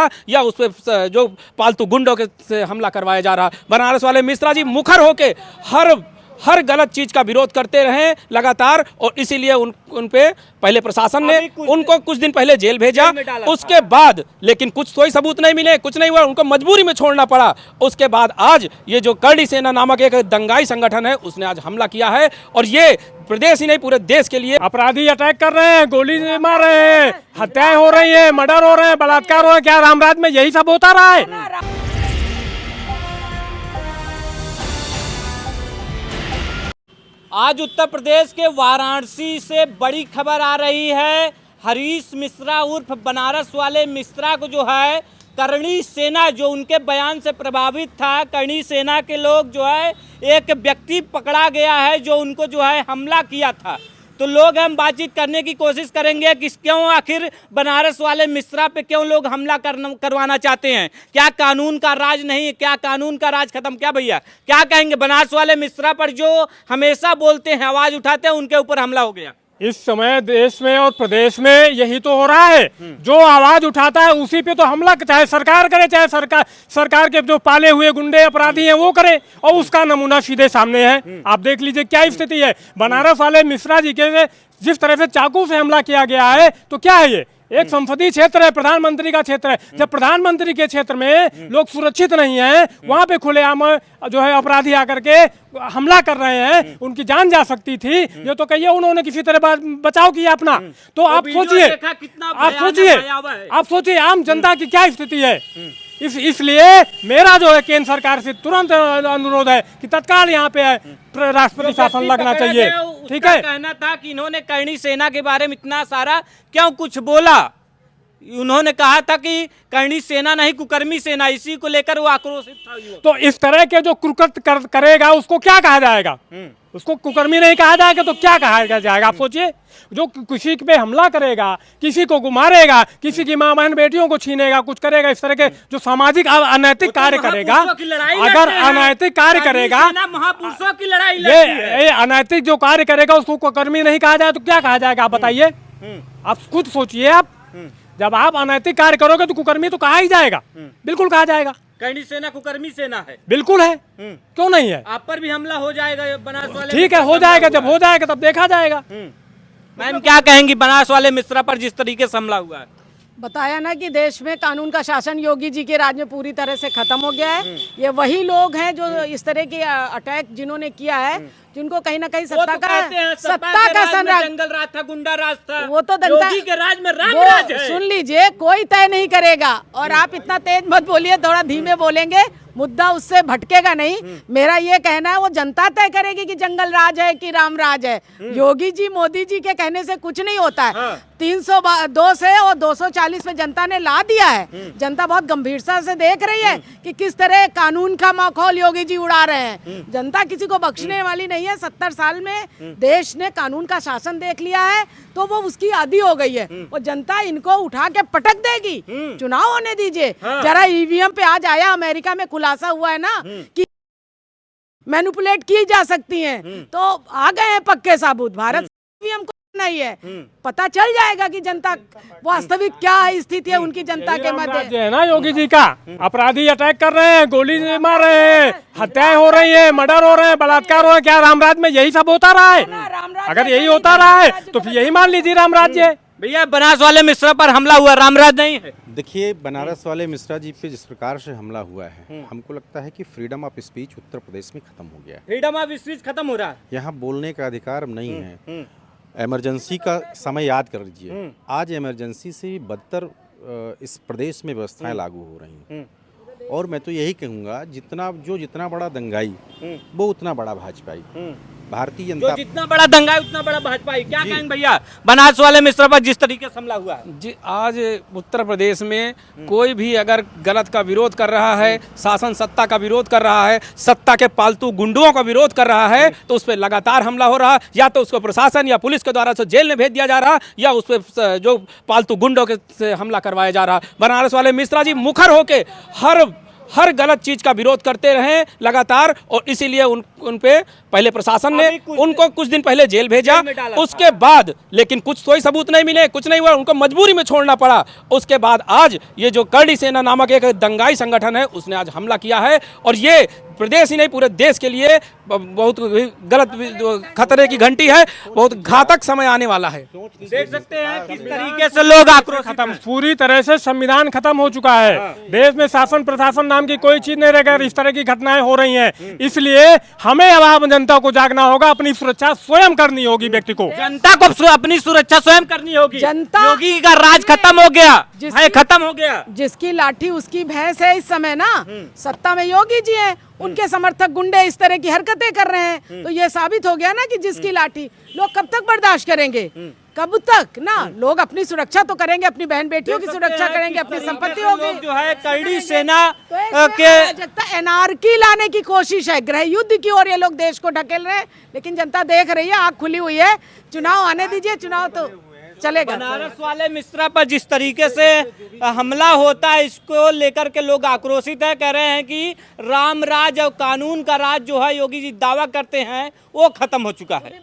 रहा या उस पर जो पालतू गुंडों के से हमला करवाया जा रहा। बनारस वाले मिश्रा जी मुखर होके हर गलत चीज का विरोध करते रहे लगातार, और इसीलिए उन पे पहले प्रशासन ने उनको कुछ दिन पहले जेल भेजा, उसके बाद लेकिन कुछ कोई सबूत नहीं मिले, कुछ नहीं हुआ, उनको मजबूरी में छोड़ना पड़ा। उसके बाद आज ये जो करणी सेना नामक एक दंगाई संगठन है उसने आज हमला किया है, और ये प्रदेश ही नहीं पूरे देश के लिए अपराधी अटैक कर रहे हैं, गोली मार रहे हैं, हत्याएं हो रही हैं, मर्डर हो रहे हैं, बलात्कार हो रहे हैं। क्या रामराज में यही सब होता रहा है? आज उत्तर प्रदेश के वाराणसी से बड़ी खबर आ रही है। हरीश मिश्रा उर्फ बनारस वाले मिश्रा को जो है करणी सेना, जो उनके बयान से प्रभावित था, करणी सेना के लोग जो है एक व्यक्ति पकड़ा गया है जो उनको जो है हमला किया था। तो लोग हम बातचीत करने की कोशिश करेंगे कि क्यों आखिर बनारस वाले मिश्रा पे क्यों लोग हमला करवाना चाहते हैं। क्या कानून का राज नहीं है? क्या कानून का राज खत्म? क्या भैया क्या कहेंगे? बनारस वाले मिश्रा पर जो हमेशा बोलते हैं, आवाज उठाते हैं, उनके ऊपर हमला हो गया। इस समय देश में और प्रदेश में यही तो हो रहा है। जो आवाज उठाता है उसी पे तो हमला, चाहे सरकार करे, चाहे सरकार के जो पाले हुए गुंडे अपराधी हैं वो करे, और उसका नमूना सीधे सामने है। आप देख लीजिए क्या स्थिति है। बनारस वाले मिश्रा जी के जिस तरह से चाकू से हमला किया गया है, तो क्या है ये? एक संसदीय क्षेत्र है, प्रधानमंत्री का क्षेत्र है। जब प्रधानमंत्री के क्षेत्र में लोग सुरक्षित नहीं हैं, वहां पे खुलेआम जो है अपराधी आकर के हमला कर रहे हैं, उनकी जान जा सकती थी। ये तो कहिए उन्होंने किसी तरह बचाव किया अपना। तो आप सोचिए आम जनता की क्या स्थिति है। इसलिए मेरा जो है केंद्र सरकार से तुरंत अनुरोध है कि तत्काल यहाँ पे राष्ट्रपति शासन लगना चाहिए। ठीक है, कहना था कि इन्होंने करणी सेना के बारे में इतना सारा क्यों कुछ बोला। उन्होंने कहा था कि करणी सेना नहीं कुकर्मी सेना, इसी को लेकर वो आक्रोशित था। तो इस तरह के जो कुकृत्य करेगा उसको क्या कहा जाएगा? उसको कुकर्मी नहीं कहा जाएगा तो क्या कहा जाएगा? आप सोचिए, जो किसी पे हमला करेगा, किसी को मारेगा, किसी की मां बहन बेटियों को छीनेगा, कुछ करेगा, इस तरह के जो सामाजिक अनैतिक कार्य करेगा, अगर अनैतिक कार्य करेगा, महापुरुषों की लड़ाई ये अनैतिक जो कार्य करेगा उसको कुकर्मी नहीं कहा जाए तो क्या कहा जाएगा? आप बताइए, आप खुद सोचिए। आप जब आप अनैतिक कार्य करोगे तो कुकर्मी तो कहा ही जाएगा, बिल्कुल कहा जाएगा। करणी सेना कुकर्मी सेना है, बिल्कुल है, क्यों नहीं है? आप पर भी हमला हो जाएगा बनारस वाले। ठीक है, हो जाएगा, जब हो जाएगा तब देखा जाएगा। मैम क्या कहेंगी बनारस वाले मिश्रा पर जिस तरीके से हमला हुआ है? बताया ना कि देश में कानून का शासन योगी जी के राज में पूरी तरह से खत्म हो गया है। ये वही लोग हैं जो इस तरह के अटैक जिन्होंने किया है, जिनको कहीं ना कहीं सत्ता का जंगल राज था, गुंडा राज था, वो तो योगी के राज में राम राज है। सुन लीजिए, कोई तय नहीं करेगा। और आप इतना तेज मत बोलिए, थोड़ा धीमे बोलेंगे, मुद्दा उससे भटकेगा नहीं। मेरा ये कहना है वो जनता तय करेगी कि जंगल राज है कि राम राज है। योगी जी मोदी जी के कहने से कुछ नहीं होता है। 302 से और 240 में जनता ने ला दिया है। जनता बहुत गंभीरता से देख रही है कि किस तरह कानून का माहौल योगी जी उड़ा रहे हैं। जनता किसी को बख्शने वाली नहीं है। 70 साल में देश ने कानून का शासन देख लिया है, तो वो उसकी आदी हो गई है। और जनता इनको उठा के पटक देगी। चुनाव होने दीजिए जरा। ईवीएम पे आज आया अमेरिका में खुलासा हुआ है ना कि मैनिपुलेट की जा सकती हैं, तो आ गए हैं पक्के साबुत। भारत ईवीएम को नहीं है, पता चल जाएगा कि जनता वास्तविक क्या है, स्थिति है उनकी जनता के मध्य है ना। योगी जी का अपराधी अटैक कर रहे हैं, गोली मार रहे हैं, हत्याएं हो रही हैं, मर्डर हो रहे हैं, बलात्कार हो रहे हैं। क्या रामराज में यही सब होता रहा है? अगर यही होता रहा है तो फिर यही मान लीजिए रामराज्य। भैया बनारस वाले मिश्रा पर हमला हुआ, रामराज नहीं है। देखिए, बनारस वाले मिश्रा जी पे जिस प्रकार से हमला हुआ है, हमको लगता है कि freedom of speech Uttar Pradesh में खत्म हो गया है। फ्रीडम ऑफ स्पीच खत्म हो रहा है, यहाँ बोलने का अधिकार नहीं है। इमरजेंसी का समय याद कर लीजिए, आज इमरजेंसी से भी बदतर इस प्रदेश में व्यवस्थाएं लागू हो रही हैं। और मैं तो यही कहूँगा, जितना बड़ा दंगाई वो उतना बड़ा भाजपाई। भारतीय जनता जो जितना बड़ा दंगा उतना बड़ा भाजपा। क्या कहेंगे भैया बनारस वाले मिश्रा पर जिस तरीके से हमला हुआ है? जी, आज उत्तर प्रदेश में कोई भी अगर गलत का विरोध कर रहा है, शासन सत्ता का विरोध कर रहा है, सत्ता के पालतू गुंडों का विरोध कर रहा है, तो उस पर लगातार हमला हो रहा। या तो उसको प्रशासन या पुलिस के द्वारा से जेल में भेज दिया जा रहा, या उस पर जो पालतू गुंडों के से हमला करवाया जा रहा। बनारस वाले मिश्रा जी मुखर होके हर गलत चीज का विरोध करते रहे लगातार, और इसीलिए उन पे पहले प्रशासन ने उनको कुछ दिन पहले जेल भेजा, उसके बाद लेकिन कुछ कोई सबूत नहीं मिले, कुछ नहीं हुआ, उनको मजबूरी में छोड़ना पड़ा। उसके बाद आज ये जो करणी सेना नामक एक दंगाई संगठन है उसने आज हमला किया है, और ये प्रदेश ही नहीं पूरे देश के लिए बहुत गलत खतरे की घंटी है, बहुत घातक समय आने वाला है। देख सकते हैं किस तरीके से लोग आक्रोशित खत्म, पूरी तरह से संविधान खत्म हो चुका है। देश में शासन प्रशासन नाम की कोई चीज नहीं रह गई, इस तरह की घटनाएं हो रही हैं। इसलिए हमें अब आम जनता को जागना होगा, अपनी सुरक्षा स्वयं करनी होगी। व्यक्ति को, जनता को अपनी सुरक्षा स्वयं करनी होगी। जनता, योगी का राज खत्म हो गया, है खत्म हो गया। जिसकी लाठी उसकी भैंस है इस समय ना, सत्ता में योगी जी हैं, उनके समर्थक गुंडे इस तरह की हरकतें कर रहे हैं, तो ये साबित हो गया ना कि जिसकी लाठी, लोग कब तक बर्दाश्त करेंगे, कब तक ना। लोग अपनी सुरक्षा तो करेंगे, अपनी बहन बेटियों की सुरक्षा करेंगे, अपनी संपत्ति होगी। जो है करणी सेना के एनआरकी लाने की कोशिश है, गृह युद्ध की ओर ये लोग देश को ढकेल रहे हैं, लेकिन जनता देख रही है, आंख खुली हुई है। चुनाव आने दीजिए, चुनाव तो चलेगा। बनारस वाले मिश्रा पर जिस तरीके से हमला होता है, इसको लेकर के लोग आक्रोशित है, कह रहे हैं कि राम राज और कानून का राज जो है योगी जी दावा करते हैं वो खत्म हो चुका है।